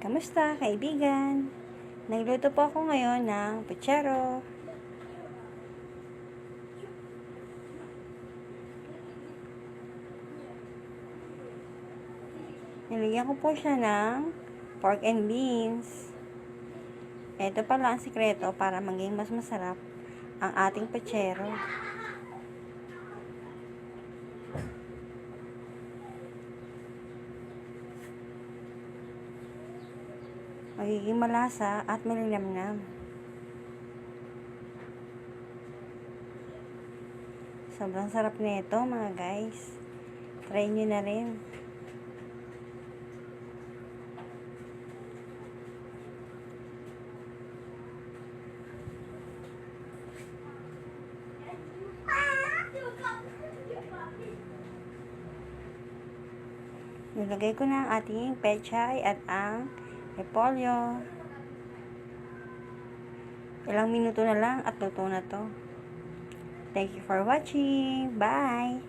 Kamusta, kaibigan? Nagluto po ako ngayon ng puchero. Nilagyan ko po siya ng pork and beans. Ito pala ang sikreto para maging mas masarap ang ating puchero. Magiging malasa at malinamnam. Sobrang sarap nito mga guys. Try nyo na rin. Nilagay ko na ang ating pechay at ang repolyo. Ilang minuto na lang at luto na to. Thank you for watching. Bye!